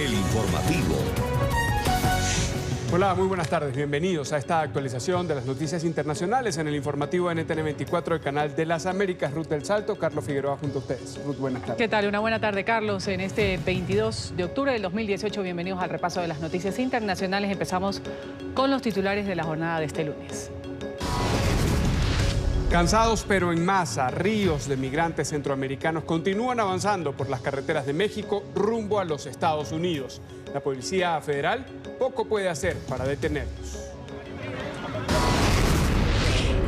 El Informativo. Hola, muy buenas tardes. Bienvenidos a esta actualización de las noticias internacionales en el informativo NTN 24, el canal de las Américas. Ruth del Salto, Carlos Figueroa junto a ustedes. Ruth, buenas tardes. ¿Qué tal? Una buena tarde, Carlos. En este 22 de octubre del 2018, bienvenidos al repaso de las noticias internacionales. Empezamos con los titulares de la jornada de este lunes. Cansados pero en masa, ríos de migrantes centroamericanos continúan avanzando por las carreteras de México rumbo a los Estados Unidos. La Policía Federal poco puede hacer para detenerlos.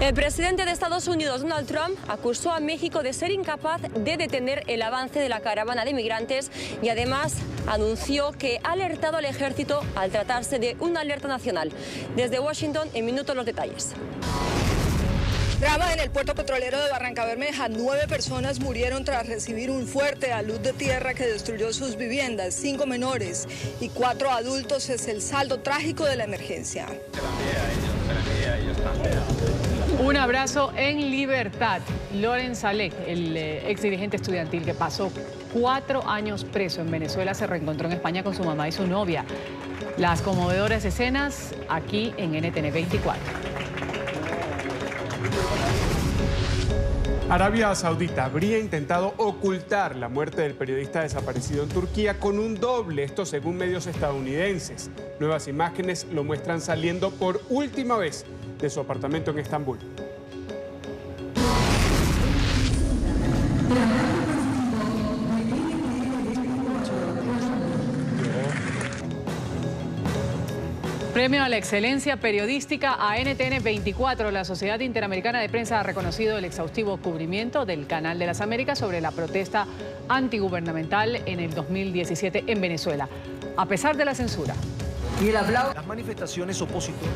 El presidente de Estados Unidos, Donald Trump, acusó a México de ser incapaz de detener el avance de la caravana de migrantes y además anunció que ha alertado al ejército al tratarse de una alerta nacional. Desde Washington, en minutos los detalles. Drama en el puerto petrolero de Barranca Bermeja. 9 personas murieron tras recibir un fuerte alud de tierra que destruyó sus viviendas. 5 menores y 4 adultos es el saldo trágico de la emergencia. Un abrazo en libertad. Loren Saleh, el ex dirigente estudiantil que pasó 4 años preso en Venezuela, se reencontró en España con su mamá y su novia. Las conmovedoras escenas aquí en NTN 24. Arabia Saudita habría intentado ocultar la muerte del periodista desaparecido en Turquía con un doble, esto según medios estadounidenses. Nuevas imágenes lo muestran saliendo por última vez de su apartamento en Estambul. Premio a la excelencia periodística a NTN 24. La Sociedad Interamericana de Prensa ha reconocido el exhaustivo cubrimiento del Canal de las Américas sobre la protesta antigubernamental en el 2017 en Venezuela, a pesar de la censura. Y el aplauso. Las manifestaciones opositoras.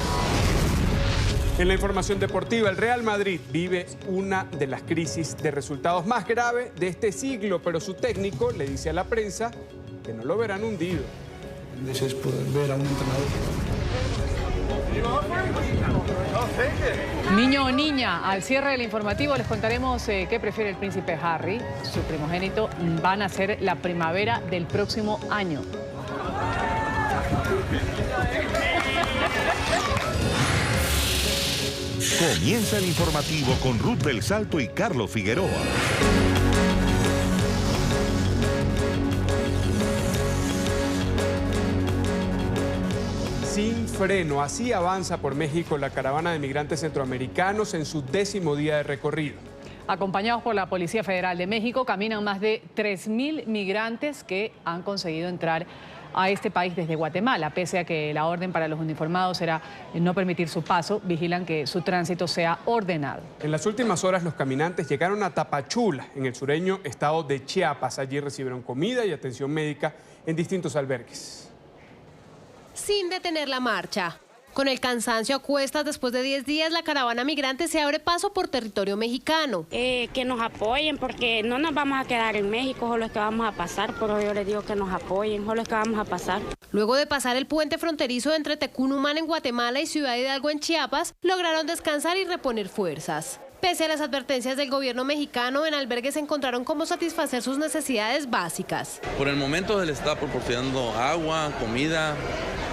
En la información deportiva, el Real Madrid vive una de las crisis de resultados más graves de este siglo, pero su técnico le dice a la prensa que no lo verán hundido. Es poder ver a un entrenador. Niño o niña, al cierre del informativo les contaremos qué prefiere el príncipe Harry. Su primogénito va a nacer la primavera del próximo año. Comienza el informativo con Ruth del Salto y Carlos Figueroa. Sin freno, así avanza por México la caravana de migrantes centroamericanos en su 10º día de recorrido. Acompañados por la Policía Federal de México, caminan más de 3.000 migrantes que han conseguido entrar a este país desde Guatemala. Pese a que la orden para los uniformados era no permitir su paso, vigilan que su tránsito sea ordenado. En las últimas horas los caminantes llegaron a Tapachula, en el sureño estado de Chiapas. Allí recibieron comida y atención médica en distintos albergues. Sin detener la marcha. Con el cansancio a cuestas, después de 10 días, la caravana migrante se abre paso por territorio mexicano. Que nos apoyen, porque no nos vamos a quedar en México, solo es que vamos a pasar, pero yo les digo que nos apoyen, solo es que vamos a pasar. Luego de pasar el puente fronterizo entre Tecunumán en Guatemala y Ciudad Hidalgo en Chiapas, lograron descansar y reponer fuerzas. Pese a las advertencias del gobierno mexicano, en albergues encontraron cómo satisfacer sus necesidades básicas. Por el momento se les está proporcionando agua, comida,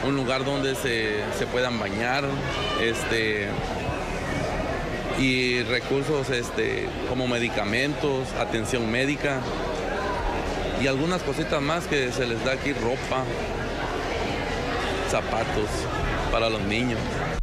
un lugar donde se puedan bañar, y recursos como medicamentos, atención médica y algunas cositas más que se les da aquí, ropa, zapatos para los niños.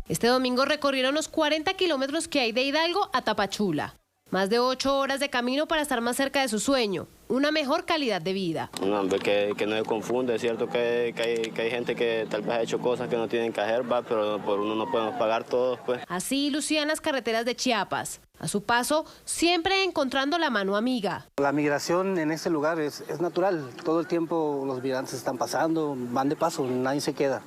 Este domingo recorrieron los 40 kilómetros que hay de Hidalgo a Tapachula. Más de 8 horas de camino para estar más cerca de su sueño, una mejor calidad de vida. No, que no se confunde, es cierto que hay gente que tal vez ha hecho cosas que no tienen que hacer, pero por uno no podemos pagar todos, pues. Así lucían las carreteras de Chiapas. A su paso, siempre encontrando la mano amiga. La migración en este lugar es natural. Todo el tiempo los migrantes están pasando, van de paso, nadie se queda.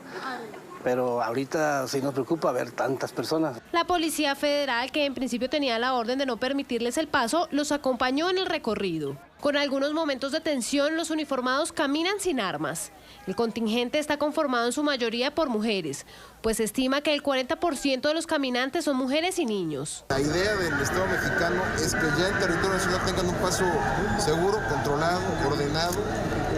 Pero ahorita sí nos preocupa ver tantas personas. La Policía Federal, que en principio tenía la orden de no permitirles el paso, los acompañó en el recorrido. Con algunos momentos de tensión, los uniformados caminan sin armas. El contingente está conformado en su mayoría por mujeres, pues se estima que el 40% de los caminantes son mujeres y niños. La idea del Estado mexicano es que ya en territorio nacional tengan un paso seguro, controlado, ordenado,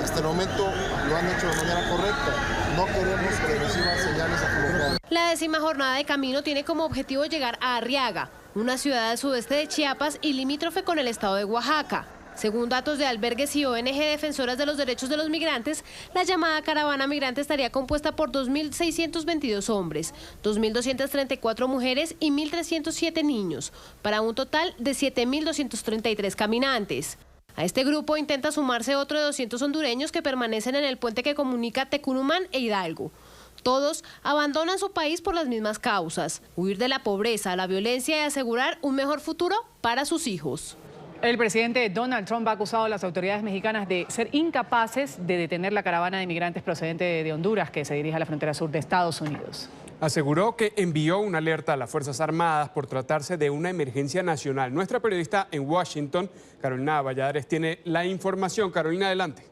hasta el momento lo han hecho de manera correcta. No queremos que reciban señales equivocadas. La 10ª jornada de camino tiene como objetivo llegar a Arriaga, una ciudad del sudeste de Chiapas y limítrofe con el estado de Oaxaca. Según datos de albergues y ONG defensoras de los derechos de los migrantes, la llamada caravana migrante estaría compuesta por 2.622 hombres, 2.234 mujeres y 1.307 niños, para un total de 7.233 caminantes. A este grupo intenta sumarse otro de 200 hondureños que permanecen en el puente que comunica Tecunumán e Hidalgo. Todos abandonan su país por las mismas causas: huir de la pobreza, la violencia y asegurar un mejor futuro para sus hijos. El presidente Donald Trump ha acusado a las autoridades mexicanas de ser incapaces de detener la caravana de migrantes procedente de Honduras que se dirige a la frontera sur de Estados Unidos. Aseguró que envió una alerta a las Fuerzas Armadas por tratarse de una emergencia nacional. Nuestra periodista en Washington, Carolina Valladares, tiene la información. Carolina, adelante.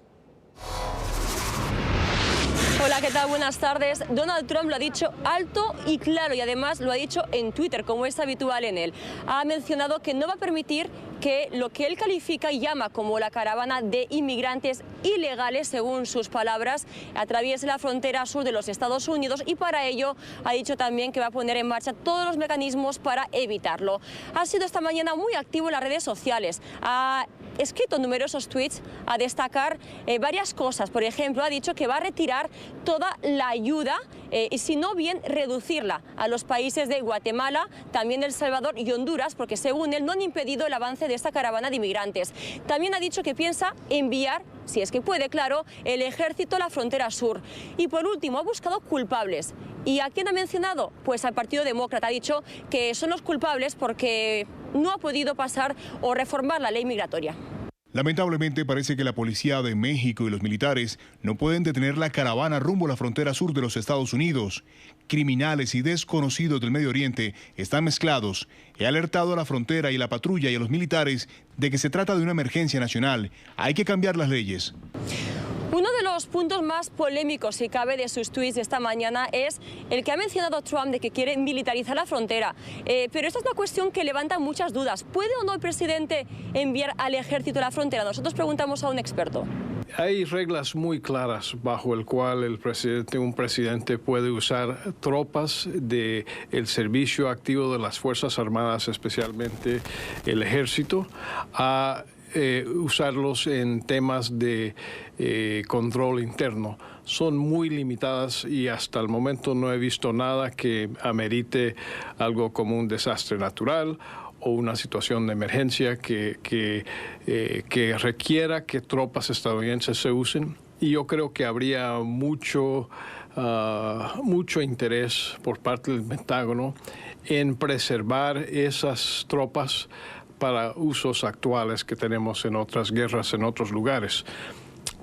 Hola, ¿qué tal? Buenas tardes. Donald Trump lo ha dicho alto y claro y además lo ha dicho en Twitter, como es habitual en él. Ha mencionado que no va a permitir que lo que él califica y llama como la caravana de inmigrantes ilegales, según sus palabras, atraviese la frontera sur de los Estados Unidos, y para ello ha dicho también que va a poner en marcha todos los mecanismos para evitarlo. Ha sido esta mañana muy activo en las redes sociales. Ha escrito numerosos tweets a destacar varias cosas. Por ejemplo, ha dicho que va a retirar toda la ayuda y si no bien reducirla a los países de Guatemala, también El Salvador y Honduras, porque según él no han impedido el avance de esta caravana de inmigrantes. También ha dicho que piensa enviar, si es que puede, claro, el ejército a la frontera sur. Y por último, ha buscado culpables. ¿Y a quién ha mencionado? Pues al Partido Demócrata. Ha dicho que son los culpables porque no ha podido pasar o reformar la ley migratoria. Lamentablemente parece que la policía de México y los militares no pueden detener la caravana rumbo a la frontera sur de los Estados Unidos. Criminales y desconocidos del Medio Oriente están mezclados. He alertado a la frontera y la patrulla y a los militares de que se trata de una emergencia nacional. Hay que cambiar las leyes. Uno de los puntos más polémicos, si cabe, de sus tweets de esta mañana es el que ha mencionado Trump de que quiere militarizar la frontera. Pero esta es una cuestión que levanta muchas dudas. ¿Puede o no el presidente enviar al ejército a la frontera? Nosotros preguntamos a un experto. Hay reglas muy claras bajo el cual un presidente puede usar tropas del servicio activo de las Fuerzas Armadas, especialmente el ejército, a usarlos en temas de control interno. Son muy limitadas y hasta el momento no he visto nada que amerite algo como un desastre natural o una situación de emergencia que requiera que tropas estadounidenses se usen. Y yo creo que habría mucho interés por parte del Pentágono en preservar esas tropas para usos actuales que tenemos en otras guerras en otros lugares.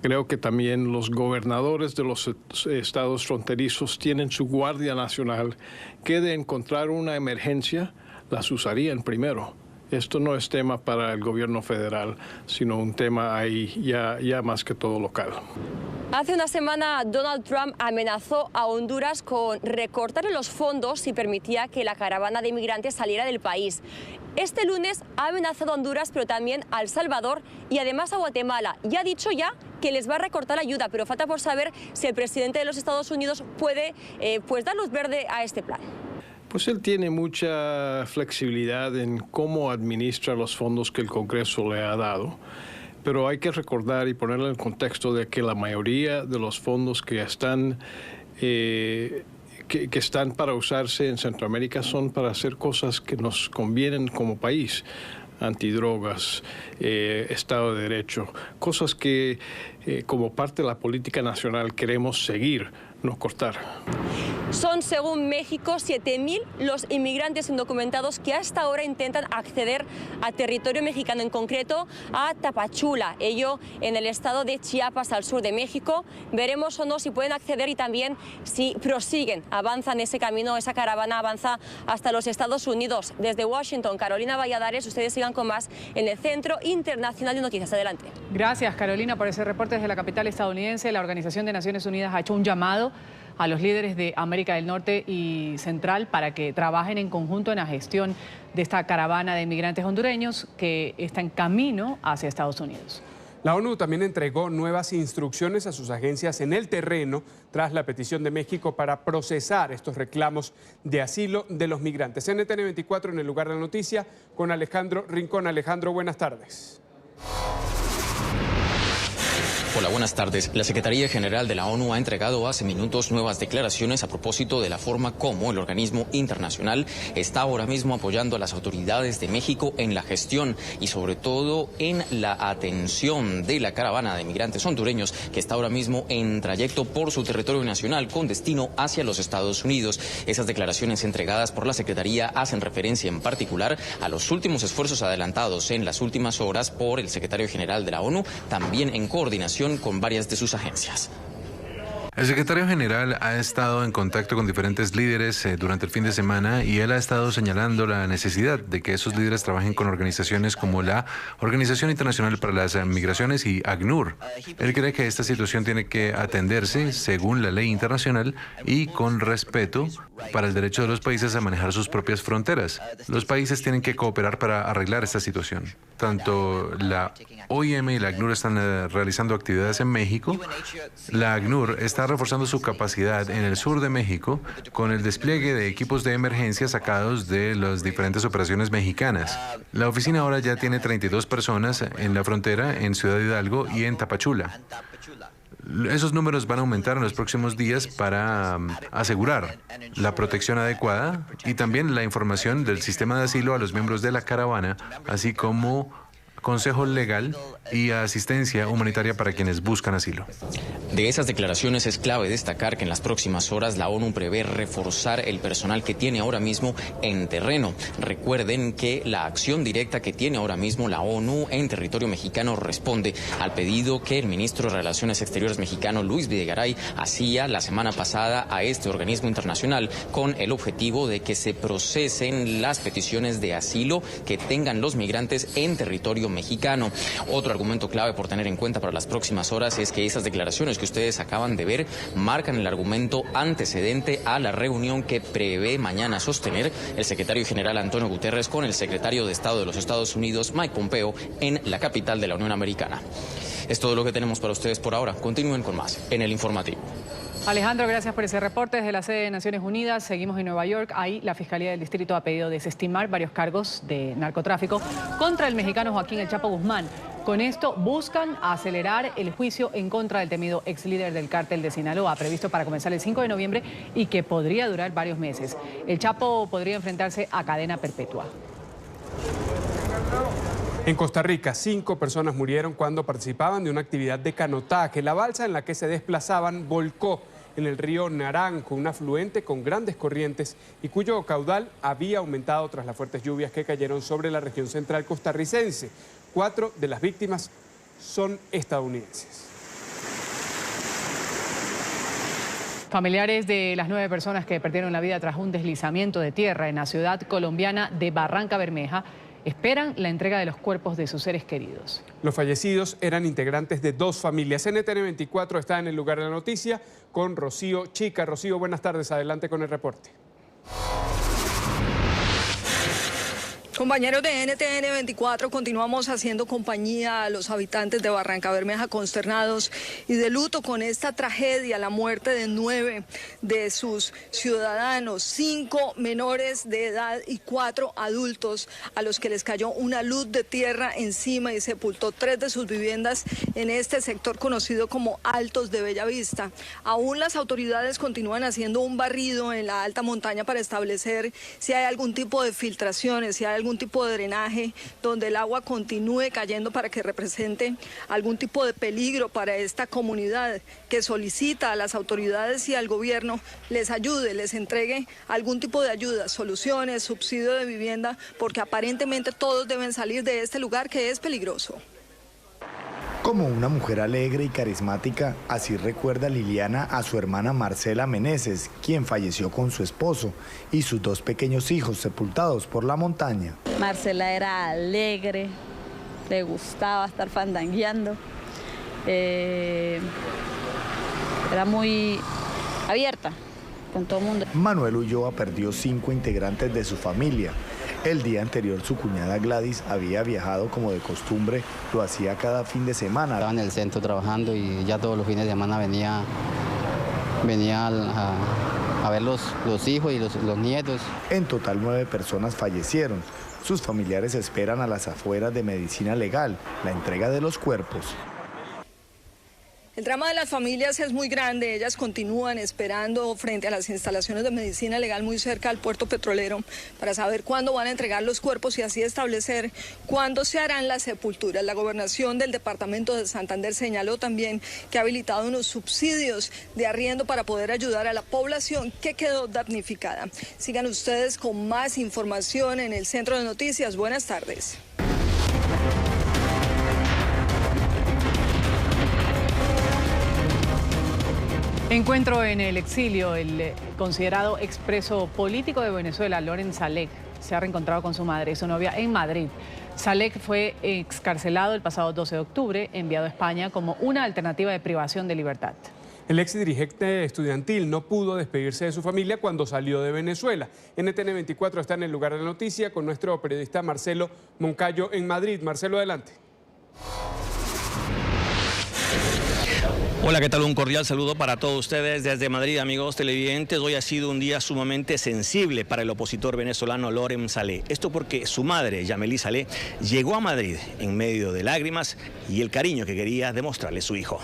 Creo que también los gobernadores de los estados fronterizos tienen su Guardia Nacional que de encontrar una emergencia las usarían primero. Esto no es tema para el gobierno federal, sino un tema ahí ya más que todo local. Hace una semana Donald Trump amenazó a Honduras con recortar los fondos si permitía que la caravana de inmigrantes saliera del país. Este lunes ha amenazado a Honduras, pero también a El Salvador y además a Guatemala. Y ha dicho ya que les va a recortar ayuda, pero falta por saber si el presidente de los Estados Unidos puede dar luz verde a este plan. Pues él tiene mucha flexibilidad en cómo administra los fondos que el Congreso le ha dado. Pero hay que recordar y ponerlo en el contexto de que la mayoría de los fondos que están para usarse en Centroamérica son para hacer cosas que nos convienen como país. Antidrogas, Estado de Derecho, cosas que como parte de la política nacional queremos seguir, no cortar. Son, según México, 7.000 los inmigrantes indocumentados que hasta ahora intentan acceder a territorio mexicano, en concreto a Tapachula, ello en el estado de Chiapas, al sur de México. Veremos o no si pueden acceder y también si prosiguen, avanzan ese camino, esa caravana avanza hasta los Estados Unidos. Desde Washington, Carolina Valladares, ustedes sigan con más en el Centro Internacional de Noticias. Adelante. Gracias, Carolina, por ese reporte desde la capital estadounidense. La Organización de Naciones Unidas ha hecho un llamado a los líderes de América del Norte y Central para que trabajen en conjunto en la gestión de esta caravana de inmigrantes hondureños que está en camino hacia Estados Unidos. La ONU también entregó nuevas instrucciones a sus agencias en el terreno tras la petición de México para procesar estos reclamos de asilo de los migrantes. NTN 24 en el lugar de la noticia con Alejandro Rincón. Alejandro, buenas tardes. Hola, buenas tardes. La Secretaría General de la ONU ha entregado hace minutos nuevas declaraciones a propósito de la forma como el organismo internacional está ahora mismo apoyando a las autoridades de México en la gestión y sobre todo en la atención de la caravana de migrantes hondureños que está ahora mismo en trayecto por su territorio nacional con destino hacia los Estados Unidos. Esas declaraciones entregadas por la Secretaría hacen referencia en particular a los últimos esfuerzos adelantados en las últimas horas por el secretario general de la ONU, también en coordinación con varias de sus agencias. El secretario general ha estado en contacto con diferentes líderes durante el fin de semana y él ha estado señalando la necesidad de que esos líderes trabajen con organizaciones como la Organización Internacional para las Migraciones y ACNUR. Él cree que esta situación tiene que atenderse según la ley internacional y con respeto para el derecho de los países a manejar sus propias fronteras. Los países tienen que cooperar para arreglar esta situación. Tanto la OIM y la ACNUR están realizando actividades en México. La ACNUR está reforzando su capacidad en el sur de México con el despliegue de equipos de emergencia sacados de las diferentes operaciones mexicanas. La oficina ahora ya tiene 32 personas en la frontera, en Ciudad Hidalgo y en Tapachula. Esos números van a aumentar en los próximos días para asegurar la protección adecuada y también la información del sistema de asilo a los miembros de la caravana, así como consejo legal y asistencia humanitaria para quienes buscan asilo. De esas declaraciones es clave destacar que en las próximas horas la ONU prevé reforzar el personal que tiene ahora mismo en terreno. Recuerden que la acción directa que tiene ahora mismo la ONU en territorio mexicano responde al pedido que el ministro de Relaciones Exteriores mexicano Luis Videgaray hacía la semana pasada a este organismo internacional con el objetivo de que se procesen las peticiones de asilo que tengan los migrantes en territorio mexicano. Otro argumento clave por tener en cuenta para las próximas horas es que esas declaraciones que ustedes acaban de ver marcan el argumento antecedente a la reunión que prevé mañana sostener el secretario general Antonio Guterres con el secretario de Estado de los Estados Unidos, Mike Pompeo, en la capital de la Unión Americana. Es todo lo que tenemos para ustedes por ahora. Continúen con más en el informativo. Alejandro, gracias por ese reporte desde la sede de Naciones Unidas. Seguimos en Nueva York. Ahí la Fiscalía del Distrito ha pedido desestimar varios cargos de narcotráfico contra el mexicano Joaquín El Chapo Guzmán. Con esto buscan acelerar el juicio en contra del temido ex líder del cártel de Sinaloa, previsto para comenzar el 5 de noviembre y que podría durar varios meses. El Chapo podría enfrentarse a cadena perpetua. En Costa Rica, 5 personas murieron cuando participaban de una actividad de canotaje. La balsa en la que se desplazaban volcó en el río Naranjo, un afluente con grandes corrientes y cuyo caudal había aumentado tras las fuertes lluvias que cayeron sobre la región central costarricense. 4 de las víctimas son estadounidenses. Familiares de las 9 personas que perdieron la vida tras un deslizamiento de tierra en la ciudad colombiana de Barranca Bermeja esperan la entrega de los cuerpos de sus seres queridos. Los fallecidos eran integrantes de 2 familias. NTN 24 está en el lugar de la noticia con Rocío Chica. Rocío, buenas tardes. Adelante con el reporte. Compañeros de NTN 24, continuamos haciendo compañía a los habitantes de Barranca Bermeja consternados y de luto con esta tragedia, la muerte de 9 de sus ciudadanos, 5 menores de edad y 4 adultos a los que les cayó una luz de tierra encima y sepultó 3 de sus viviendas en este sector conocido como Altos de Bellavista. Aún las autoridades continúan haciendo un barrido en la alta montaña para establecer si hay algún tipo de filtraciones, si hay algún tipo de drenaje donde el agua continúe cayendo para que represente algún tipo de peligro para esta comunidad que solicita a las autoridades y al gobierno les ayude, les entregue algún tipo de ayuda, soluciones, subsidio de vivienda, porque aparentemente todos deben salir de este lugar que es peligroso. Como una mujer alegre y carismática, así recuerda Liliana a su hermana Marcela Meneses, quien falleció con su esposo y sus 2 pequeños hijos sepultados por la montaña. Marcela era alegre, le gustaba estar fandangueando, era muy abierta con todo el mundo. Manuel Ulloa perdió 5 integrantes de su familia. El día anterior su cuñada Gladys había viajado como de costumbre, lo hacía cada fin de semana. Estaba en el centro trabajando y ya todos los fines de semana venía a ver los hijos y los nietos. En total 9 personas fallecieron. Sus familiares esperan a las afueras de Medicina Legal la entrega de los cuerpos. El drama de las familias es muy grande. Ellas continúan esperando frente a las instalaciones de Medicina Legal muy cerca al puerto petrolero para saber cuándo van a entregar los cuerpos y así establecer cuándo se harán las sepulturas. La gobernación del departamento de Santander señaló también que ha habilitado unos subsidios de arriendo para poder ayudar a la población que quedó damnificada. Sigan ustedes con más información en el Centro de Noticias. Buenas tardes. Encuentro en el exilio. El considerado expreso político de Venezuela, Loren Saleh, se ha reencontrado con su madre y su novia en Madrid. Saleh fue excarcelado el pasado 12 de octubre, enviado a España como una alternativa de privación de libertad. El ex dirigente estudiantil no pudo despedirse de su familia cuando salió de Venezuela. NTN 24 está en el lugar de la noticia con nuestro periodista Marcelo Moncayo en Madrid. Marcelo, adelante. Hola, ¿qué tal? Un cordial saludo para todos ustedes desde Madrid, amigos televidentes. Hoy ha sido un día sumamente sensible para el opositor venezolano Loren Saleh. Esto porque su madre, Yameli Saleh, llegó a Madrid en medio de lágrimas y el cariño que quería demostrarle su hijo.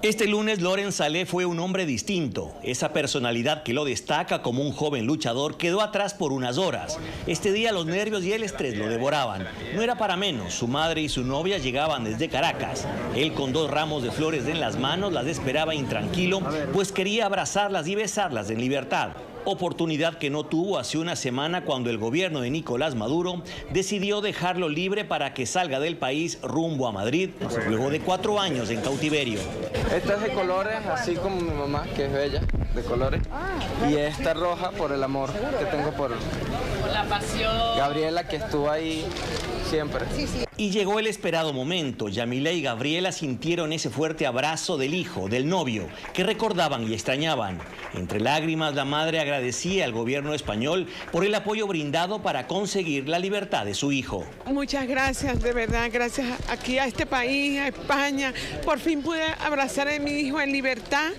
Este lunes, Loren Saleh fue un hombre distinto. Esa personalidad que lo destaca como un joven luchador quedó atrás por unas horas. Este día los nervios y el estrés lo devoraban. No era para menos. Su madre y su novia llegaban desde Caracas. Él, con 2 ramos de flores en las manos, las esperaba intranquilo, pues quería abrazarlas y besarlas en libertad. Oportunidad que no tuvo hace una semana cuando el gobierno de Nicolás Maduro decidió dejarlo libre para que salga del país rumbo a Madrid, luego de 4 años en cautiverio. Esta es de colores, así como mi mamá, que es bella, de colores. Y esta roja por el amor que tengo por la pasión. Gabriela, que estuvo ahí siempre. Y llegó el esperado momento. Yamila y Gabriela sintieron ese fuerte abrazo del hijo, del novio, que recordaban y extrañaban. Entre lágrimas, la madre agradecía al gobierno español por el apoyo brindado para conseguir la libertad de su hijo. Muchas gracias, de verdad, gracias aquí a este país, a España. Por fin pude abrazar a mi hijo en libertad,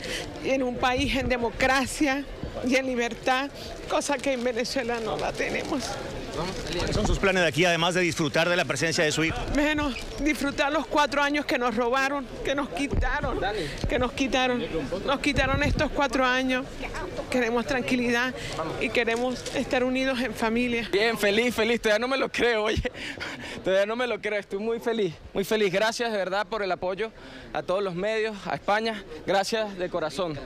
en un país en democracia y en libertad, cosa que en Venezuela no la tenemos. ¿Cuáles son sus planes de aquí, además de disfrutar de la presencia de su hijo? Menos disfrutar los 4 años que nos robaron, que nos quitaron. Nos quitaron estos 4 años. Queremos tranquilidad y queremos estar unidos en familia. Bien, feliz, todavía no me lo creo, oye. Todavía no me lo creo, estoy muy feliz. Muy feliz, gracias de verdad por el apoyo a todos los medios, a España. Gracias de corazón.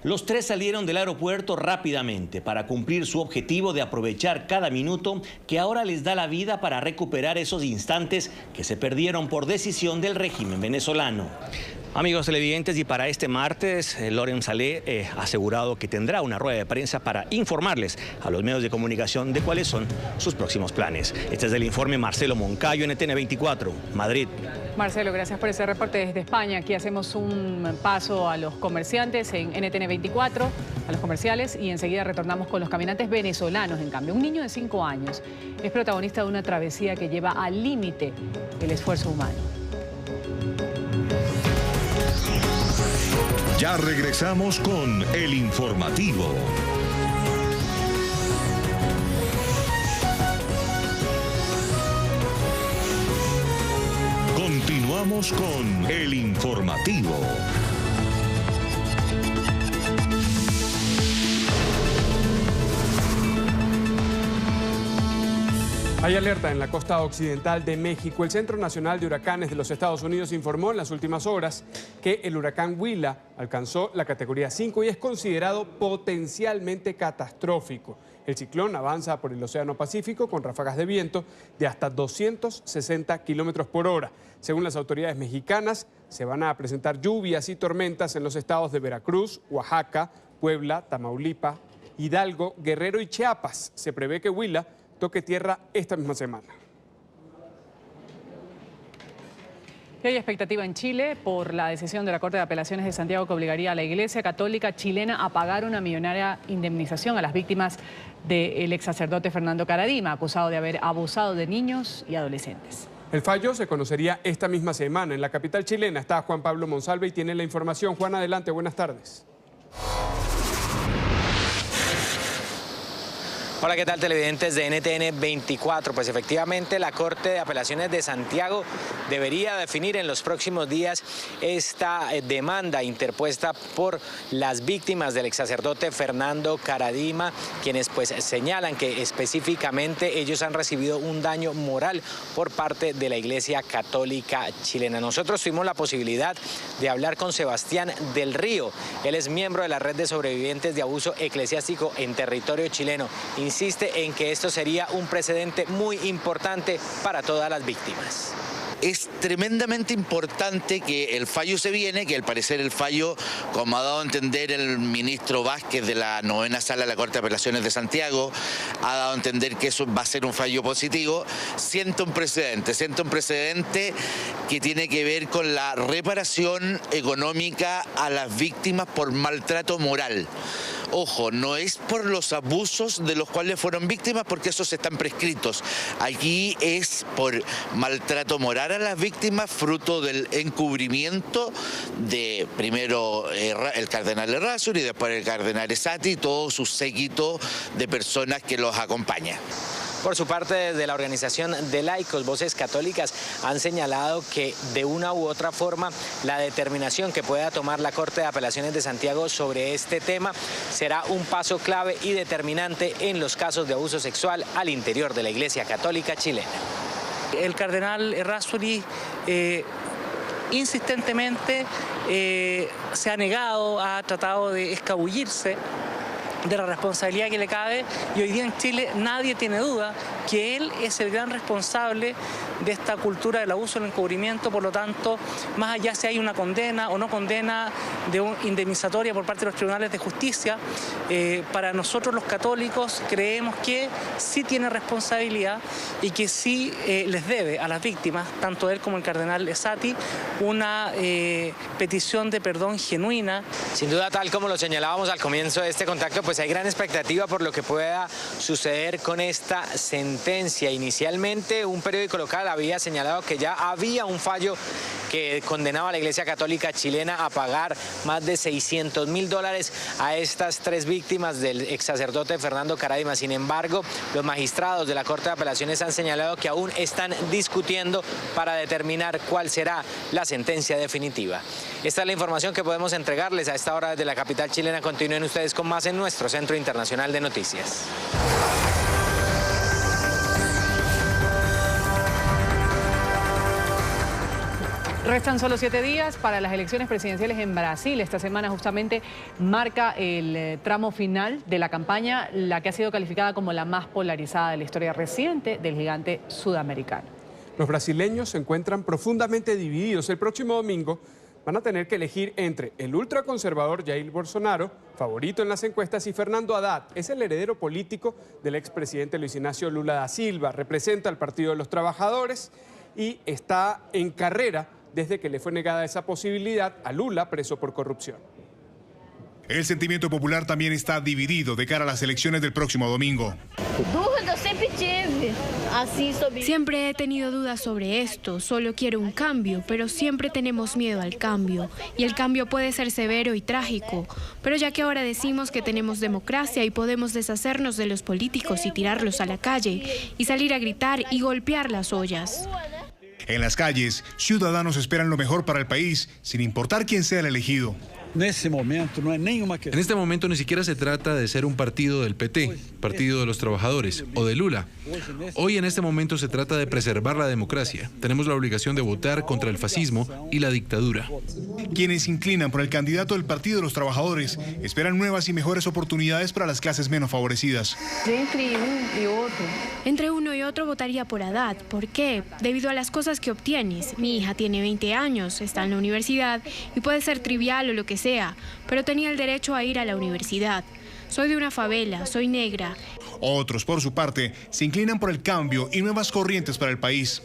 Los 3 salieron del aeropuerto rápidamente para cumplir su objetivo de aprovechar cada minuto que ahora les da la vida para recuperar esos instantes que se perdieron por decisión del régimen venezolano. Amigos televidentes, y para este martes, Loren Saleh ha asegurado que tendrá una rueda de prensa para informarles a los medios de comunicación de cuáles son sus próximos planes. Este es el informe Marcelo Moncayo, NTN 24, Madrid. Marcelo, gracias por ese reporte desde España. Aquí hacemos un paso a los comerciantes en NTN 24, a los comerciales, y enseguida retornamos con los caminantes venezolanos. En cambio, un niño de 5 años es protagonista de una travesía que lleva al límite el esfuerzo humano. Ya regresamos con el informativo. Continuamos con el informativo. Hay alerta en la costa occidental de México. El Centro Nacional de Huracanes de los Estados Unidos informó en las últimas horas que el huracán Willa alcanzó la categoría 5 y es considerado potencialmente catastrófico. El ciclón avanza por el Océano Pacífico con ráfagas de viento de hasta 260 kilómetros por hora. Según las autoridades mexicanas, se van a presentar lluvias y tormentas en los estados de Veracruz, Oaxaca, Puebla, Tamaulipas, Hidalgo, Guerrero y Chiapas. Se prevé que Willa toque tierra esta misma semana. Y hay expectativa en Chile por la decisión de la Corte de Apelaciones de Santiago que obligaría a la Iglesia Católica chilena a pagar una millonaria indemnización a las víctimas del ex sacerdote Fernando Karadima, acusado de haber abusado de niños y adolescentes. El fallo se conocería esta misma semana. En la capital chilena está Juan Pablo Monsalve y tiene la información. Juan, adelante, buenas tardes. Hola, ¿qué tal, televidentes de NTN 24? Pues efectivamente la Corte de Apelaciones de Santiago debería definir en los próximos días esta demanda interpuesta por las víctimas del ex sacerdote Fernando Karadima, quienes pues señalan que específicamente ellos han recibido un daño moral por parte de la Iglesia Católica chilena. Nosotros tuvimos la posibilidad de hablar con Sebastián del Río. Él es miembro de la Red de Sobrevivientes de Abuso Eclesiástico en territorio chileno. Insiste en que esto sería un precedente muy importante para todas las víctimas. Es tremendamente importante que el fallo se viene, que al parecer el fallo, como ha dado a entender el ministro Vázquez de la 9ª Sala de la Corte de Apelaciones de Santiago, ha dado a entender que eso va a ser un fallo positivo. Siento un precedente que tiene que ver con la reparación económica a las víctimas por maltrato moral. Ojo, no es por los abusos de los cuales fueron víctimas, porque esos están prescritos. Aquí es por maltrato moral a las víctimas, fruto del encubrimiento de primero el cardenal Errázuriz y después el cardenal Esati y todo su séquito de personas que los acompañan. Por su parte, desde la organización de laicos, Voces Católicas, han señalado que de una u otra forma la determinación que pueda tomar la Corte de Apelaciones de Santiago sobre este tema será un paso clave y determinante en los casos de abuso sexual al interior de la Iglesia Católica chilena. El cardenal Errázuriz insistentemente se ha negado, ha tratado de escabullirse de la responsabilidad que le cabe, y hoy día en Chile nadie tiene duda que él es el gran responsable de esta cultura del abuso, del encubrimiento. Por lo tanto, más allá si hay una condena o no condena de un indemnizatoria por parte de los tribunales de justicia, para nosotros los católicos creemos que sí tiene responsabilidad y que sí les debe a las víctimas, tanto él como el cardenal Esati, una petición de perdón genuina. Sin duda, tal como lo señalábamos al comienzo de este contacto, pues hay gran expectativa por lo que pueda suceder con esta sentencia. Inicialmente, un periódico local había señalado que ya había un fallo que condenaba a la Iglesia Católica chilena a pagar más de $600.000 a estas tres víctimas del ex sacerdote Fernando Karadima. Sin embargo, los magistrados de la Corte de Apelaciones han señalado que aún están discutiendo para determinar cuál será la sentencia definitiva. Esta es la información que podemos entregarles a esta hora desde la capital chilena. Continúen ustedes con más en nuestro Centro Internacional de Noticias. Restan solo 7 días para las elecciones presidenciales en Brasil. Esta semana justamente marca el tramo final de la campaña, la que ha sido calificada como la más polarizada de la historia reciente del gigante sudamericano. Los brasileños se encuentran profundamente divididos. El próximo domingo van a tener que elegir entre el ultraconservador Jair Bolsonaro, favorito en las encuestas, y Fernando Haddad. Es el heredero político del expresidente Luis Ignacio Lula da Silva. Representa al Partido de los Trabajadores y está en carrera desde que le fue negada esa posibilidad a Lula, preso por corrupción. El sentimiento popular también está dividido de cara a las elecciones del próximo domingo. Siempre he tenido dudas sobre esto, solo quiero un cambio, pero siempre tenemos miedo al cambio. Y el cambio puede ser severo y trágico, pero ya que ahora decimos que tenemos democracia y podemos deshacernos de los políticos y tirarlos a la calle, y salir a gritar y golpear las ollas. En las calles, ciudadanos esperan lo mejor para el país, sin importar quién sea el elegido. En este momento ni siquiera se trata de ser un partido del PT, Partido de los Trabajadores, o de Lula. Hoy en este momento se trata de preservar la democracia. Tenemos la obligación de votar contra el fascismo y la dictadura. Quienes inclinan por el candidato del Partido de los Trabajadores esperan nuevas y mejores oportunidades para las clases menos favorecidas. Entre uno y otro votaría por Haddad. ¿Por qué? Debido a las cosas que obtienes. Mi hija tiene 20 años, está en la universidad y puede ser trivial o lo que sea, pero tenía el derecho a ir a la universidad. Soy de una favela, soy negra. Otros, por su parte, se inclinan por el cambio y nuevas corrientes para el país.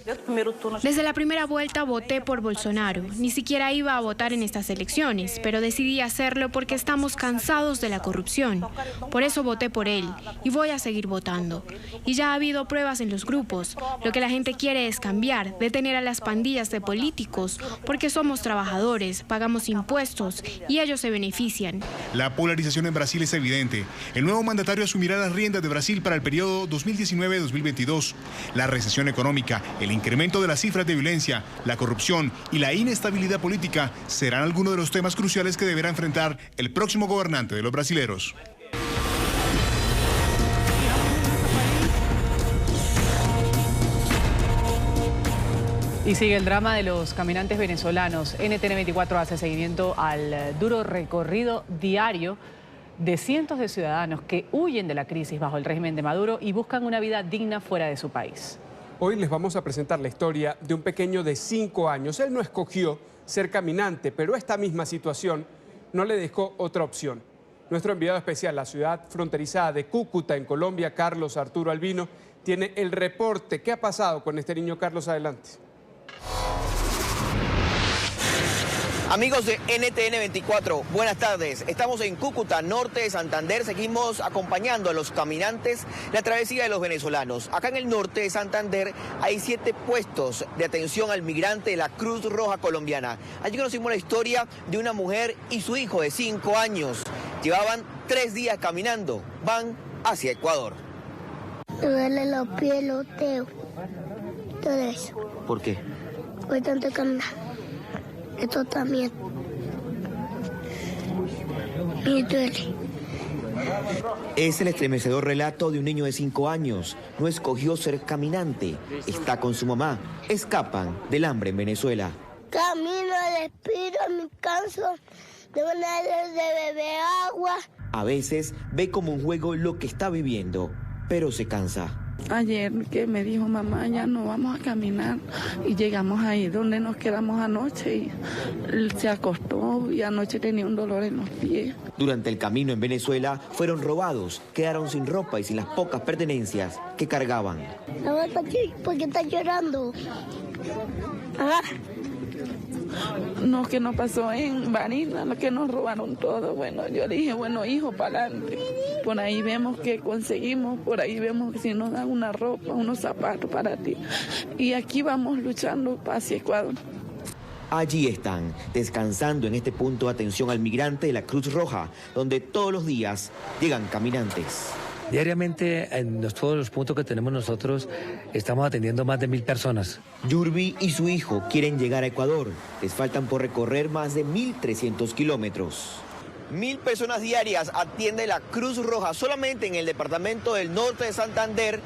Desde la primera vuelta voté por Bolsonaro. Ni siquiera iba a votar en estas elecciones, pero decidí hacerlo porque estamos cansados de la corrupción. Por eso voté por él y voy a seguir votando. Y ya ha habido pruebas en los grupos. Lo que la gente quiere es cambiar, detener a las pandillas de políticos, porque somos trabajadores, pagamos impuestos y ellos se benefician. La polarización en Brasil es evidente. El nuevo mandatario asumirá las riendas de Brasil para el periodo 2019-2022. La recesión económica, el incremento de las cifras de violencia, la corrupción y la inestabilidad política serán algunos de los temas cruciales que deberá enfrentar el próximo gobernante de los brasileros. Y sigue el drama de los caminantes venezolanos. NTN 24 hace seguimiento al duro recorrido diario de cientos de ciudadanos que huyen de la crisis bajo el régimen de Maduro y buscan una vida digna fuera de su país. Hoy les vamos a presentar la historia de un pequeño de 5 años. Él no escogió ser caminante, pero esta misma situación no le dejó otra opción. Nuestro enviado especial, la ciudad fronteriza de Cúcuta, en Colombia, Carlos Arturo Albino, tiene el reporte. ¿Qué ha pasado con este niño? Carlos, adelante. Amigos de NTN 24, buenas tardes. Estamos en Cúcuta, norte de Santander. Seguimos acompañando a los caminantes la travesía de los venezolanos. Acá en el norte de Santander hay 7 puestos de atención al migrante de la Cruz Roja colombiana. Allí conocimos la historia de una mujer y su hijo de 5 años. Llevaban 3 días caminando. Van hacia Ecuador. Me duele los pies, los dedos, todo eso. ¿Por qué? Voy tanto caminar. Esto también. Me duele. Es el estremecedor relato de un niño de 5 años. No escogió ser caminante. Está con su mamá. Escapan del hambre en Venezuela. Camino, respiro, me canso. Tengo ganas de beber agua. A veces ve como un juego lo que está viviendo, pero se cansa. Ayer que me dijo mamá, ya no vamos a caminar, y llegamos ahí donde nos quedamos anoche y él se acostó y anoche tenía un dolor en los pies. Durante el camino en Venezuela fueron robados, quedaron sin ropa y sin las pocas pertenencias que cargaban. ¿Por qué estás llorando? ¿Ah? No, que nos pasó en Barinas, que nos robaron todo. Bueno, yo le dije, bueno, hijo, para adelante. Por ahí vemos que conseguimos, por ahí vemos que si nos dan una ropa, unos zapatos para ti. Y aquí vamos luchando hacia Ecuador. Allí están, descansando en este punto de atención al migrante de la Cruz Roja, donde todos los días llegan caminantes. Diariamente, en todos los puntos que tenemos nosotros, estamos atendiendo más de 1000 personas. Yurbi y su hijo quieren llegar a Ecuador. Les faltan por recorrer más de 1.300 kilómetros. 1000 personas diarias atiende la Cruz Roja solamente en el departamento del norte de Santander.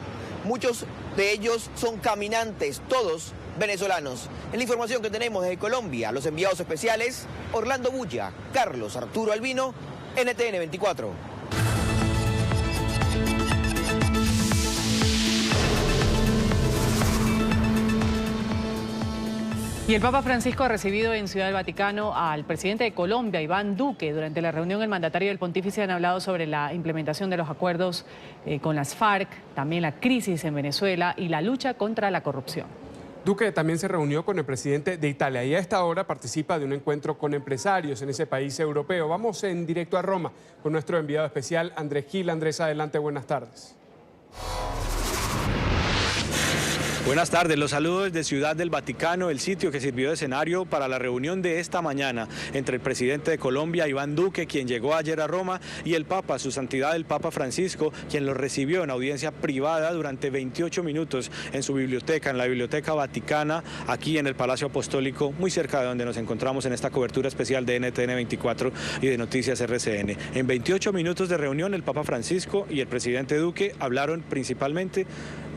Muchos de ellos son caminantes, todos venezolanos. En la información que tenemos desde Colombia, los enviados especiales, Orlando Bulla, Carlos Arturo Albino, NTN 24. Y el Papa Francisco ha recibido en Ciudad del Vaticano al presidente de Colombia, Iván Duque. Durante la reunión, el mandatario y el pontífice han hablado sobre la implementación de los acuerdos con las FARC, también la crisis en Venezuela y la lucha contra la corrupción. Duque también se reunió con el presidente de Italia y a esta hora participa de un encuentro con empresarios en ese país europeo. Vamos en directo a Roma con nuestro enviado especial, Andrés Gil. Andrés, adelante, buenas tardes. Buenas tardes, los saludos desde Ciudad del Vaticano, el sitio que sirvió de escenario para la reunión de esta mañana entre el presidente de Colombia, Iván Duque, quien llegó ayer a Roma, y el Papa, su santidad el Papa Francisco, quien lo recibió en audiencia privada durante 28 minutos en su biblioteca, en la Biblioteca Vaticana, aquí en el Palacio Apostólico, muy cerca de donde nos encontramos en esta cobertura especial de NTN 24 y de Noticias RCN. En 28 minutos de reunión, el Papa Francisco y el presidente Duque hablaron principalmente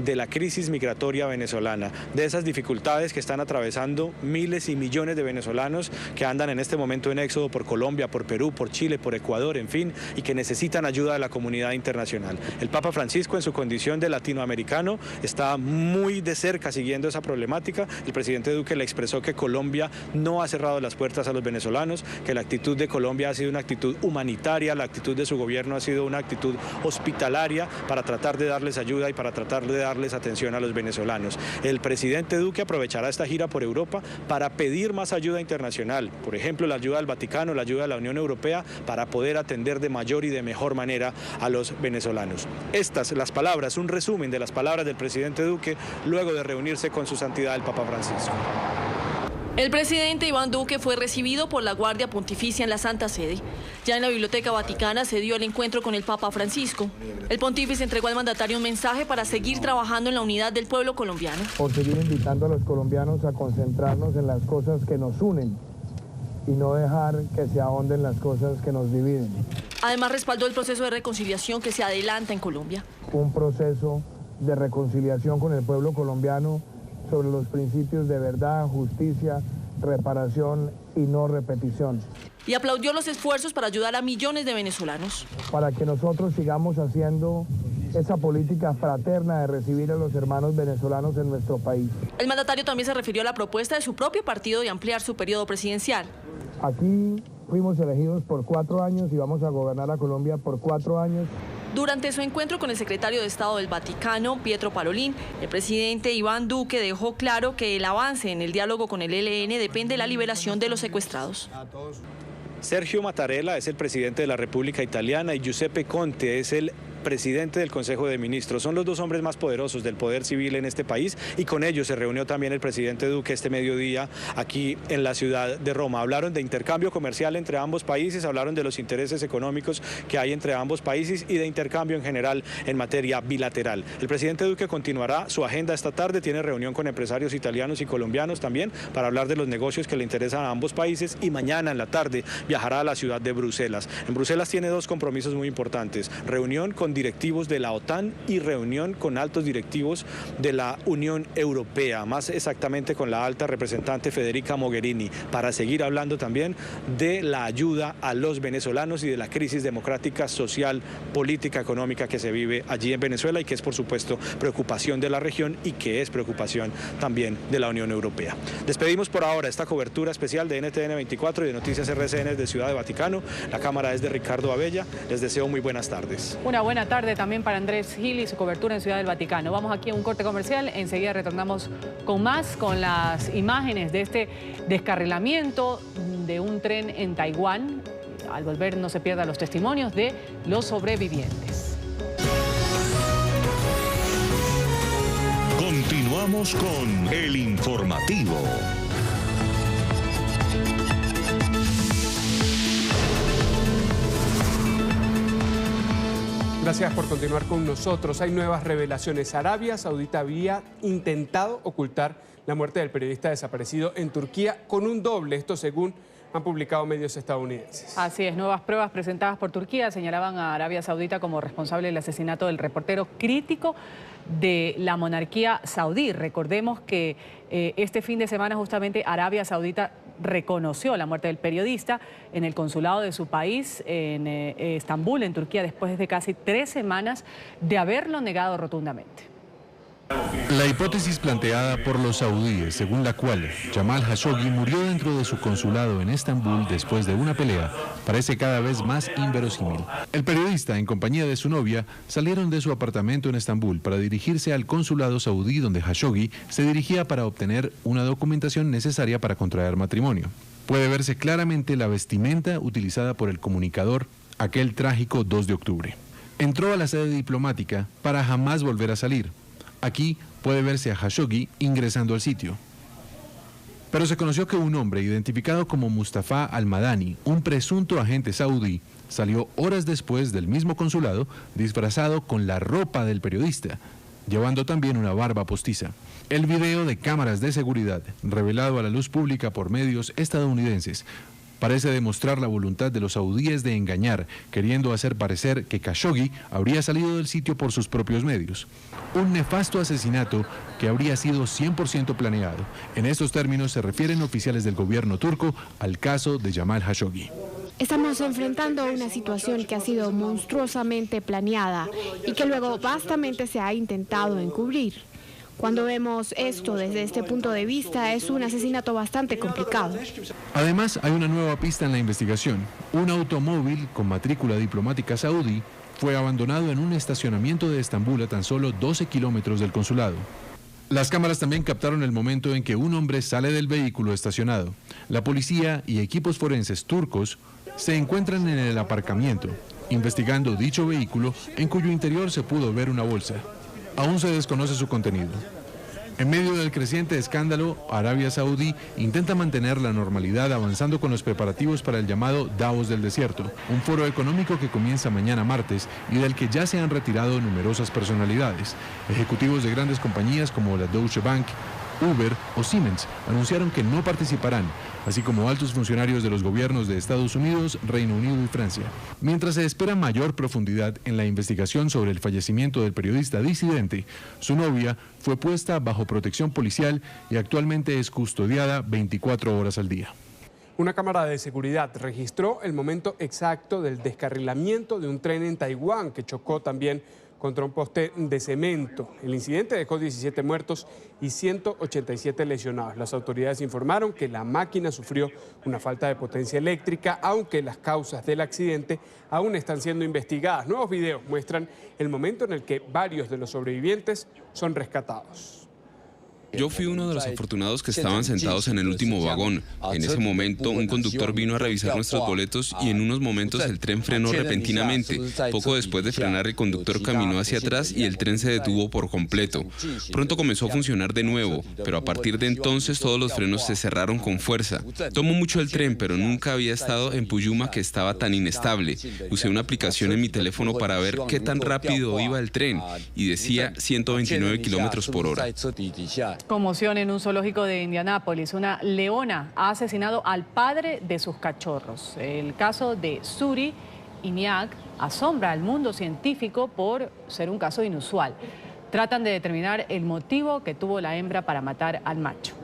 de la crisis migratoria venezolana. venezolana, de esas dificultades que están atravesando miles y millones de venezolanos que andan en este momento en éxodo por Colombia, por Perú, por Chile, por Ecuador, en fin, y que necesitan ayuda de la comunidad internacional. El Papa Francisco, en su condición de latinoamericano, está muy de cerca siguiendo esa problemática. El presidente Duque le expresó que Colombia no ha cerrado las puertas a los venezolanos, que la actitud de Colombia ha sido una actitud humanitaria, la actitud de su gobierno ha sido una actitud hospitalaria para tratar de darles ayuda y para tratar de darles atención a los venezolanos. El presidente Duque aprovechará esta gira por Europa para pedir más ayuda internacional, por ejemplo, la ayuda del Vaticano, la ayuda de la Unión Europea, para poder atender de mayor y de mejor manera a los venezolanos. Estas, las palabras, un resumen de las palabras del presidente Duque luego de reunirse con su santidad el Papa Francisco. El presidente Iván Duque fue recibido por la Guardia Pontificia en la Santa Sede. Ya en la Biblioteca Vaticana se dio el encuentro con el Papa Francisco. El pontífice entregó al mandatario un mensaje para seguir trabajando en la unidad del pueblo colombiano. Por seguir invitando a los colombianos a concentrarnos en las cosas que nos unen y no dejar que se ahonden las cosas que nos dividen. Además respaldó el proceso de reconciliación que se adelanta en Colombia. Un proceso de reconciliación con el pueblo colombiano sobre los principios de verdad, justicia, reparación y no repetición. Y aplaudió los esfuerzos para ayudar a millones de venezolanos. Para que nosotros sigamos haciendo esa política fraterna de recibir a los hermanos venezolanos en nuestro país. El mandatario también se refirió a la propuesta de su propio partido de ampliar su periodo presidencial. Aquí fuimos elegidos por 4 años y vamos a gobernar a Colombia por 4 años. Durante su encuentro con el secretario de Estado del Vaticano, Pietro Parolin, el presidente Iván Duque dejó claro que el avance en el diálogo con el ELN depende de la liberación de los secuestrados. Sergio Mattarella es el presidente de la República Italiana y Giuseppe Conte es el presidente del Consejo de Ministros. Son los dos hombres más poderosos del poder civil en este país y con ellos se reunió también el presidente Duque este mediodía aquí en la ciudad de Roma. Hablaron de intercambio comercial entre ambos países, hablaron de los intereses económicos que hay entre ambos países y de intercambio en general en materia bilateral. El presidente Duque continuará su agenda esta tarde, tiene reunión con empresarios italianos y colombianos también para hablar de los negocios que le interesan a ambos países y mañana en la tarde viajará a la ciudad de Bruselas. En Bruselas tiene 2 compromisos muy importantes, reunión con directivos de la OTAN y reunión con altos directivos de la Unión Europea, más exactamente con la alta representante Federica Mogherini, para seguir hablando también de la ayuda a los venezolanos y de la crisis democrática, social, política, económica que se vive allí en Venezuela y que es por supuesto preocupación de la región y que es preocupación también de la Unión Europea. Despedimos por ahora esta cobertura especial de NTN 24 y de Noticias RCN de Ciudad de Vaticano. La cámara es de Ricardo Abella. Les deseo muy buenas tardes. Una buena tarde también para Andrés Gil y su cobertura en Ciudad del Vaticano. Vamos aquí a un corte comercial, enseguida retornamos con más, con las imágenes de este descarrilamiento de un tren en Taiwán. Al volver no se pierdan los testimonios de los sobrevivientes. Continuamos con El Informativo. Gracias por continuar con nosotros. Hay nuevas revelaciones. Arabia Saudita había intentado ocultar la muerte del periodista desaparecido en Turquía con un doble, esto según han publicado medios estadounidenses. Así es, nuevas pruebas presentadas por Turquía señalaban a Arabia Saudita como responsable del asesinato del reportero crítico de la monarquía saudí. Recordemos que este fin de semana justamente Arabia Saudita reconoció la muerte del periodista en el consulado de su país en Estambul, en Turquía, después de casi 3 semanas de haberlo negado rotundamente. La hipótesis planteada por los saudíes, según la cual Jamal Khashoggi murió dentro de su consulado en Estambul después de una pelea, parece cada vez más inverosímil. El periodista, en compañía de su novia, salieron de su apartamento en Estambul para dirigirse al consulado saudí, donde Khashoggi se dirigía para obtener una documentación necesaria para contraer matrimonio. Puede verse claramente la vestimenta utilizada por el comunicador aquel trágico 2 de octubre. Entró a la sede diplomática para jamás volver a salir. Aquí puede verse a Khashoggi ingresando al sitio. Pero se conoció que un hombre identificado como Mustafa al-Madani, un presunto agente saudí, salió horas después del mismo consulado disfrazado con la ropa del periodista, llevando también una barba postiza. El video de cámaras de seguridad, revelado a la luz pública por medios estadounidenses, parece demostrar la voluntad de los saudíes de engañar, queriendo hacer parecer que Khashoggi habría salido del sitio por sus propios medios. Un nefasto asesinato que habría sido 100% planeado. En estos términos se refieren oficiales del gobierno turco al caso de Jamal Khashoggi. Estamos enfrentando una situación que ha sido monstruosamente planeada y que luego vastamente se ha intentado encubrir. Cuando vemos esto desde este punto de vista, es un asesinato bastante complicado. Además, hay una nueva pista en la investigación. Un automóvil con matrícula diplomática saudí fue abandonado en un estacionamiento de Estambul a tan solo 12 kilómetros del consulado. Las cámaras también captaron el momento en que un hombre sale del vehículo estacionado. La policía y equipos forenses turcos se encuentran en el aparcamiento, investigando dicho vehículo, en cuyo interior se pudo ver una bolsa. Aún se desconoce su contenido. En medio del creciente escándalo, Arabia Saudí intenta mantener la normalidad avanzando con los preparativos para el llamado Davos del Desierto, un foro económico que comienza mañana martes y del que ya se han retirado numerosas personalidades. Ejecutivos de grandes compañías como la Deutsche Bank, Uber o Siemens anunciaron que no participarán, así como altos funcionarios de los gobiernos de Estados Unidos, Reino Unido y Francia. Mientras se espera mayor profundidad en la investigación sobre el fallecimiento del periodista disidente, su novia fue puesta bajo protección policial y actualmente es custodiada 24 horas al día. Una cámara de seguridad registró el momento exacto del descarrilamiento de un tren en Taiwán que chocó también contra un poste de cemento. El incidente dejó 17 muertos y 187 lesionados. Las autoridades informaron que la máquina sufrió una falta de potencia eléctrica, aunque las causas del accidente aún están siendo investigadas. Nuevos videos muestran el momento en el que varios de los sobrevivientes son rescatados. Yo fui uno de los afortunados que estaban sentados en el último vagón. En ese momento, un conductor vino a revisar nuestros boletos y en unos momentos el tren frenó repentinamente. Poco después de frenar, el conductor caminó hacia atrás y el tren se detuvo por completo. Pronto comenzó a funcionar de nuevo, pero a partir de entonces todos los frenos se cerraron con fuerza. Tomo mucho el tren, pero nunca había estado en Puyuma, que estaba tan inestable. Usé una aplicación en mi teléfono para ver qué tan rápido iba el tren y decía 129 kilómetros por hora. Conmoción en un zoológico de Indianápolis. Una leona ha asesinado al padre de sus cachorros. El caso de Suri Iniak asombra al mundo científico por ser un caso inusual. Tratan de determinar el motivo que tuvo la hembra para matar al macho.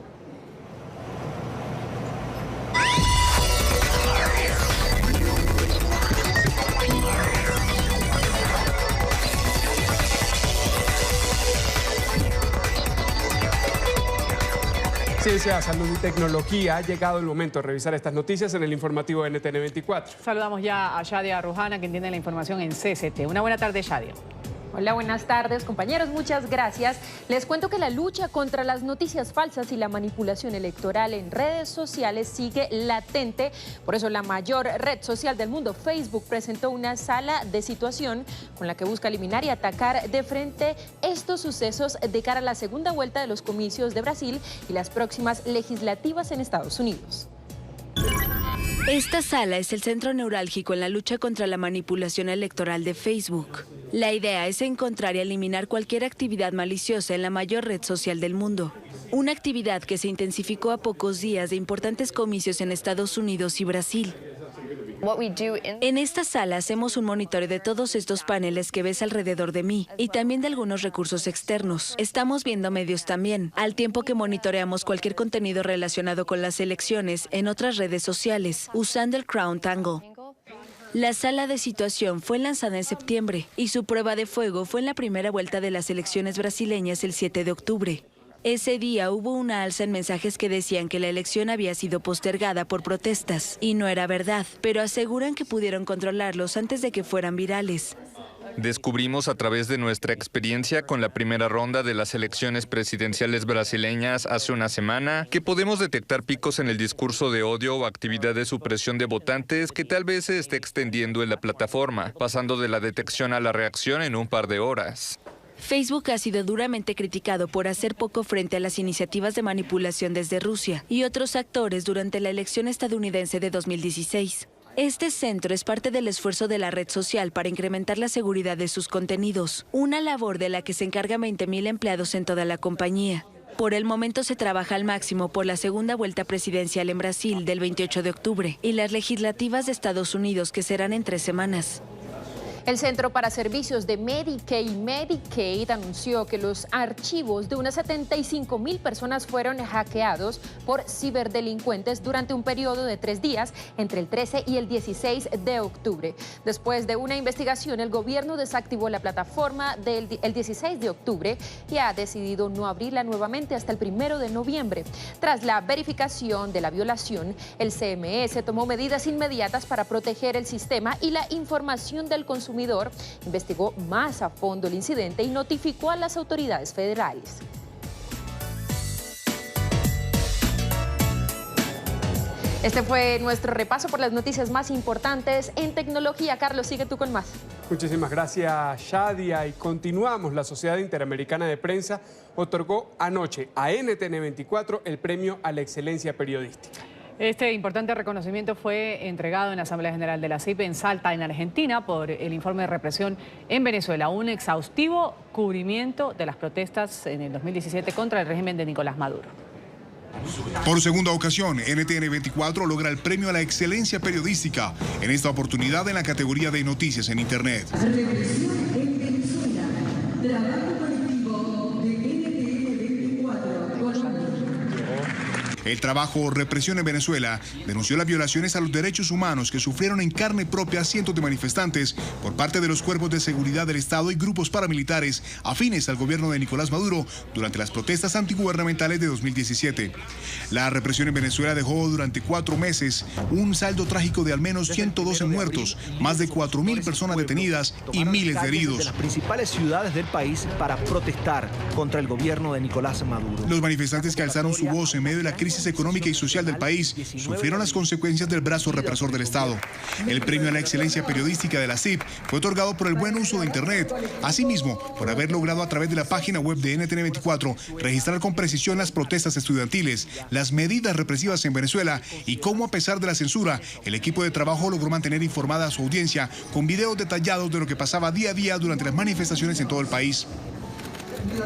Ciencia, salud y tecnología. Ha llegado el momento de revisar estas noticias en el informativo de NTN 24. Saludamos ya a Shadia Rujana, quien tiene la información en CCT. Una buena tarde, Shadia. Hola, buenas tardes, compañeros. Muchas gracias. Les cuento que la lucha contra las noticias falsas y la manipulación electoral en redes sociales sigue latente. Por eso la mayor red social del mundo, Facebook, presentó una sala de situación con la que busca eliminar y atacar de frente estos sucesos de cara a la segunda vuelta de los comicios de Brasil y las próximas legislativas en Estados Unidos. Esta sala es el centro neurálgico en la lucha contra la manipulación electoral de Facebook. La idea es encontrar y eliminar cualquier actividad maliciosa en la mayor red social del mundo. Una actividad que se intensificó a pocos días de importantes comicios en Estados Unidos y Brasil. En esta sala hacemos un monitoreo de todos estos paneles que ves alrededor de mí y también de algunos recursos externos. Estamos viendo medios también, al tiempo que monitoreamos cualquier contenido relacionado con las elecciones en otras redes sociales, usando el Crown Tangle. La sala de situación fue lanzada en septiembre y su prueba de fuego fue en la primera vuelta de las elecciones brasileñas el 7 de octubre. Ese día hubo una alza en mensajes que decían que la elección había sido postergada por protestas. Y no era verdad, pero aseguran que pudieron controlarlos antes de que fueran virales. Descubrimos a través de nuestra experiencia con la primera ronda de las elecciones presidenciales brasileñas hace una semana que podemos detectar picos en el discurso de odio o actividad de supresión de votantes que tal vez se esté extendiendo en la plataforma, pasando de la detección a la reacción en un par de horas. Facebook ha sido duramente criticado por hacer poco frente a las iniciativas de manipulación desde Rusia y otros actores durante la elección estadounidense de 2016. Este centro es parte del esfuerzo de la red social para incrementar la seguridad de sus contenidos, una labor de la que se encargan 20.000 empleados en toda la compañía. Por el momento se trabaja al máximo por la segunda vuelta presidencial en Brasil del 28 de octubre y las legislativas de Estados Unidos, que serán en 3 semanas. El Centro para Servicios de Medicaid y Medicaid anunció que los archivos de unas 75,000 personas fueron hackeados por ciberdelincuentes durante un periodo de 3 días entre el 13 y el 16 de octubre. Después de una investigación, el gobierno desactivó la plataforma el 16 de octubre y ha decidido no abrirla nuevamente hasta el 1 de noviembre. Tras la verificación de la violación, el CMS tomó medidas inmediatas para proteger el sistema y la información del consumidor. Investigó más a fondo el incidente y notificó a las autoridades federales. Este fue nuestro repaso por las noticias más importantes en tecnología. Carlos, sigue tú con más. Muchísimas gracias, Shadia. Y continuamos. La Sociedad Interamericana de Prensa otorgó anoche a NTN 24 el premio a la excelencia periodística. Este importante reconocimiento fue entregado en la Asamblea General de la CIP en Salta, en Argentina, por el informe de represión en Venezuela. Un exhaustivo cubrimiento de las protestas en el 2017 contra el régimen de Nicolás Maduro. Por segunda ocasión, NTN 24 logra el premio a la excelencia periodística, en esta oportunidad en la categoría de noticias en Internet. El trabajo Represión en Venezuela denunció las violaciones a los derechos humanos que sufrieron en carne propia cientos de manifestantes por parte de los cuerpos de seguridad del Estado y grupos paramilitares afines al gobierno de Nicolás Maduro durante las protestas antigubernamentales de 2017. La represión en Venezuela dejó durante 4 meses un saldo trágico de al menos 112 muertos, más de 4.000 personas detenidas y miles de heridos. De las principales ciudades del país para protestar contra el gobierno de Nicolás Maduro. Los manifestantes que alzaron su voz en medio de la crisis económica y social del país sufrieron las consecuencias del brazo represor del Estado. El premio a la excelencia periodística de la CIP fue otorgado por el buen uso de Internet. Asimismo, por haber logrado a través de la página web de NTN 24 registrar con precisión las protestas estudiantiles, las medidas represivas en Venezuela y cómo, a pesar de la censura, el equipo de trabajo logró mantener informada a su audiencia con videos detallados de lo que pasaba día a día durante las manifestaciones en todo el país.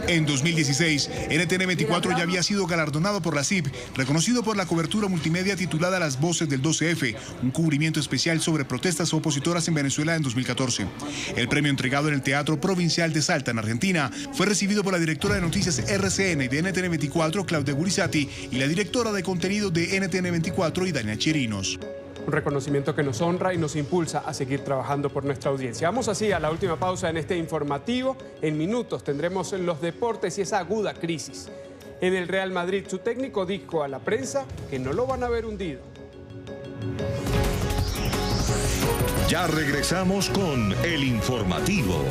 En 2016, NTN 24 ya había sido galardonado por la CIP, reconocido por la cobertura multimedia titulada Las Voces del 12F, un cubrimiento especial sobre protestas opositoras en Venezuela en 2014. El premio entregado en el Teatro Provincial de Salta, en Argentina, fue recibido por la directora de noticias RCN y de NTN 24, Claudia Gurizati, y la directora de contenido de NTN 24, Idania Chirinos. Un reconocimiento que nos honra y nos impulsa a seguir trabajando por nuestra audiencia. Vamos así a la última pausa en este informativo. En minutos tendremos los deportes y esa aguda crisis. En el Real Madrid, su técnico dijo a la prensa que no lo van a ver hundido. Ya regresamos con el informativo.